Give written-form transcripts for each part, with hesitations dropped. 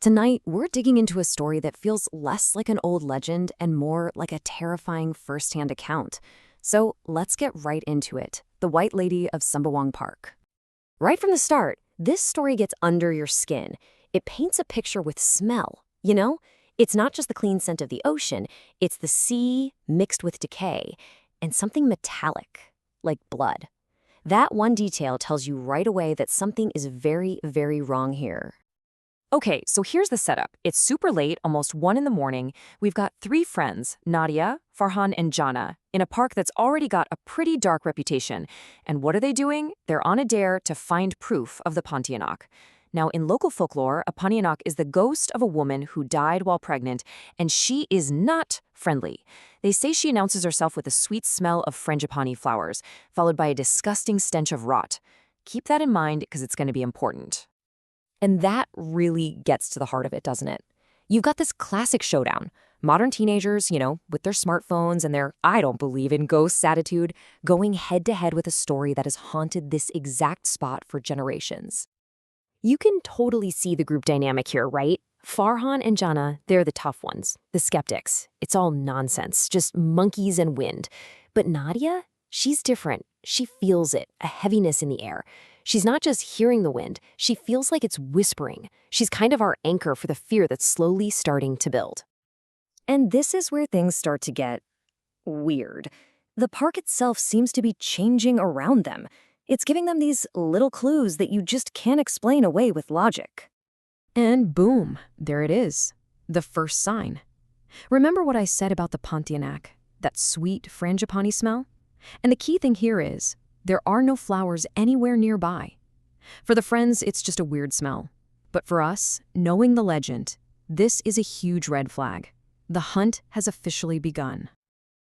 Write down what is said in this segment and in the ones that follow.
Tonight, we're digging into a story that feels less like an old legend and more like a terrifying first-hand account. So let's get right into it. The White Lady of Sembawang Park. Right from the start, this story gets under your skin. It paints a picture with smell, It's not just the clean scent of the ocean, it's the sea mixed with decay and something metallic, like blood. That one detail tells you right away that something is very, very wrong here. Okay, so here's the setup. It's super late, almost 1 in the morning. We've got 3 friends, Nadia, Farhan, and Jana, in a park that's already got a pretty dark reputation. And what are they doing? They're on a dare to find proof of the Pontianak. Now, in local folklore, a Pontianak is the ghost of a woman who died while pregnant, and she is not friendly. They say she announces herself with a sweet smell of frangipani flowers, followed by a disgusting stench of rot. Keep that in mind because it's going to be important. And that really gets to the heart of it, doesn't it? You've got this classic showdown. Modern teenagers, with their smartphones and their I don't believe in ghosts attitude, going head-to-head with a story that has haunted this exact spot for generations. You can totally see the group dynamic here, right? Farhan and Jana, they're the tough ones, the skeptics. It's all nonsense, just monkeys and wind. But Nadia, she's different. She feels it, a heaviness in the air. She's not just hearing the wind, she feels like it's whispering. She's kind of our anchor for the fear that's slowly starting to build. And this is where things start to get weird. The park itself seems to be changing around them. It's giving them these little clues that you just can't explain away with logic. And boom, there it is, the first sign. Remember what I said about the Pontianak, that sweet frangipani smell? And the key thing here is, there are no flowers anywhere nearby. For the friends, it's just a weird smell. But for us, knowing the legend, this is a huge red flag. The hunt has officially begun.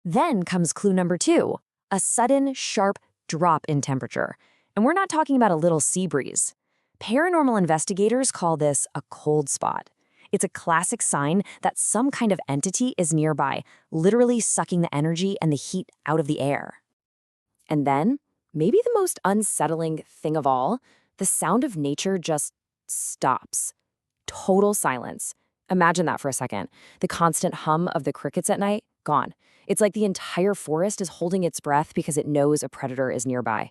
Then comes clue number 2, a sudden, sharp drop in temperature. And we're not talking about a little sea breeze. Paranormal investigators call this a cold spot. It's a classic sign that some kind of entity is nearby, literally sucking the energy and the heat out of the air. And then, maybe the most unsettling thing of all, the sound of nature just stops. Total silence. Imagine that for a second. The constant hum of the crickets at night, gone. It's like the entire forest is holding its breath because it knows a predator is nearby.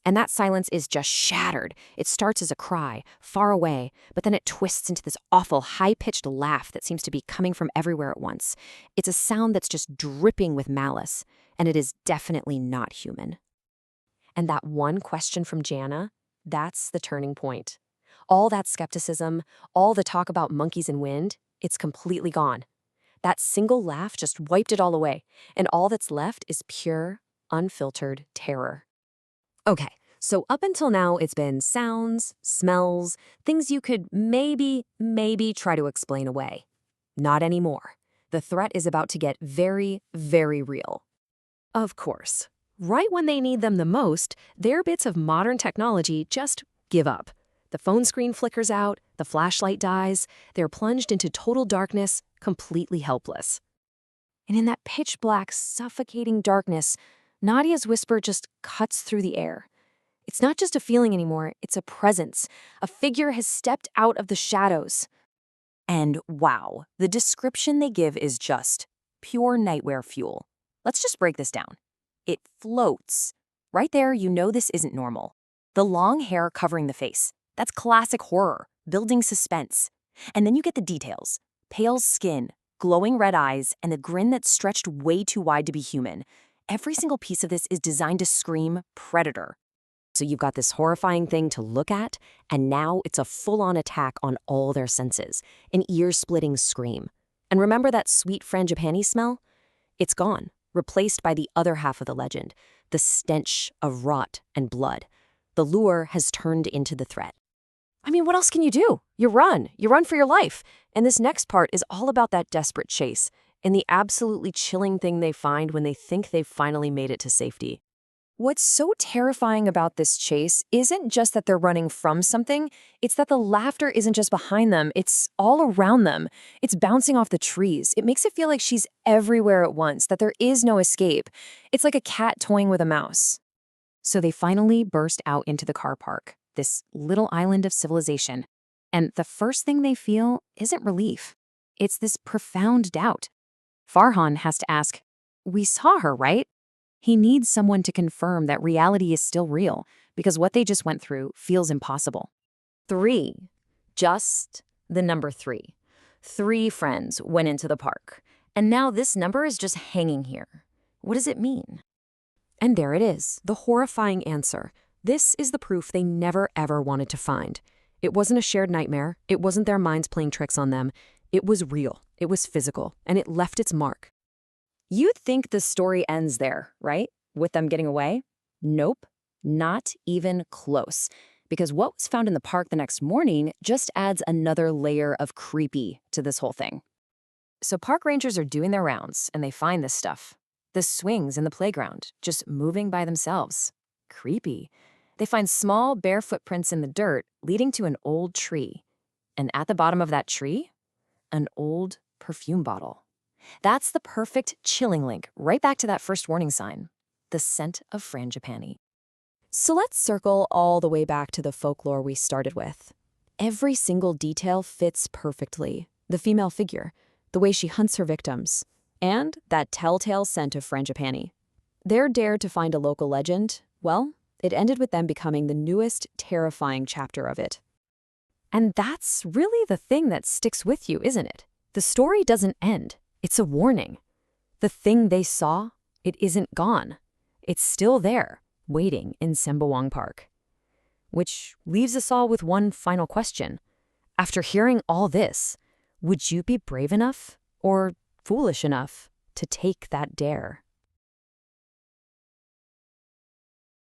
And that silence is just shattered. It starts as a cry, far away, but then it twists into this awful, high-pitched laugh that seems to be coming from everywhere at once. It's a sound that's just dripping with malice, and it is definitely not human. And that one question from Jana, that's the turning point. All that skepticism, all the talk about monkeys and wind, it's completely gone. That single laugh just wiped it all away, and all that's left is pure, unfiltered terror. Okay, so up until now, it's been sounds, smells, things you could maybe try to explain away. Not anymore. The threat is about to get very, very real. Of course, right when they need them the most, their bits of modern technology just give up. The phone screen flickers out, the flashlight dies, they're plunged into total darkness, completely helpless. And in that pitch-black, suffocating darkness, Nadia's whisper just cuts through the air. It's not just a feeling anymore, it's a presence. A figure has stepped out of the shadows. And wow, the description they give is just pure nightmare fuel. Let's just break this down. It floats. Right there, you know this isn't normal. The long hair covering the face. That's classic horror, building suspense. And then you get the details. Pale skin, glowing red eyes, and the grin that's stretched way too wide to be human. Every single piece of this is designed to scream predator. So you've got this horrifying thing to look at, and now it's a full-on attack on all their senses, an ear-splitting scream. And remember that sweet frangipani smell? It's gone, replaced by the other half of the legend, the stench of rot and blood. The lure has turned into the threat. I mean, what else can you do? You run for your life. And this next part is all about that desperate chase and the absolutely chilling thing they find when they think they've finally made it to safety. What's so terrifying about this chase isn't just that they're running from something, it's that the laughter isn't just behind them, it's all around them. It's bouncing off the trees. It makes it feel like she's everywhere at once, that there is no escape. It's like a cat toying with a mouse. So they finally burst out into the car park, this little island of civilization. And the first thing they feel isn't relief. It's this profound doubt. Farhan has to ask, "We saw her, right?" He needs someone to confirm that reality is still real, because what they just went through feels impossible. 3. Just the number 3. 3 friends went into the park, and now this number is just hanging here. What does it mean? And there it is, the horrifying answer. This is the proof they never ever wanted to find. It wasn't a shared nightmare. It wasn't their minds playing tricks on them. It was real. It was physical, and it left its mark. You'd think the story ends there, right? With them getting away? Nope, not even close. Because what was found in the park the next morning just adds another layer of creepy to this whole thing. So park rangers are doing their rounds, and they find this stuff. The swings in the playground, just moving by themselves. Creepy. They find small, bare footprints in the dirt leading to an old tree. And at the bottom of that tree, an old perfume bottle. That's the perfect chilling link right back to that first warning sign, the scent of frangipani. So let's circle all the way back to the folklore we started with. Every single detail fits perfectly. The female figure, the way she hunts her victims, and that telltale scent of frangipani. Their dare to find a local legend, well, it ended with them becoming the newest, terrifying chapter of it. And that's really the thing that sticks with you, isn't it? The story doesn't end. It's a warning. The thing they saw, it isn't gone. It's still there, waiting in Sembawang Park. Which leaves us all with one final question. After hearing all this, would you be brave enough or foolish enough to take that dare?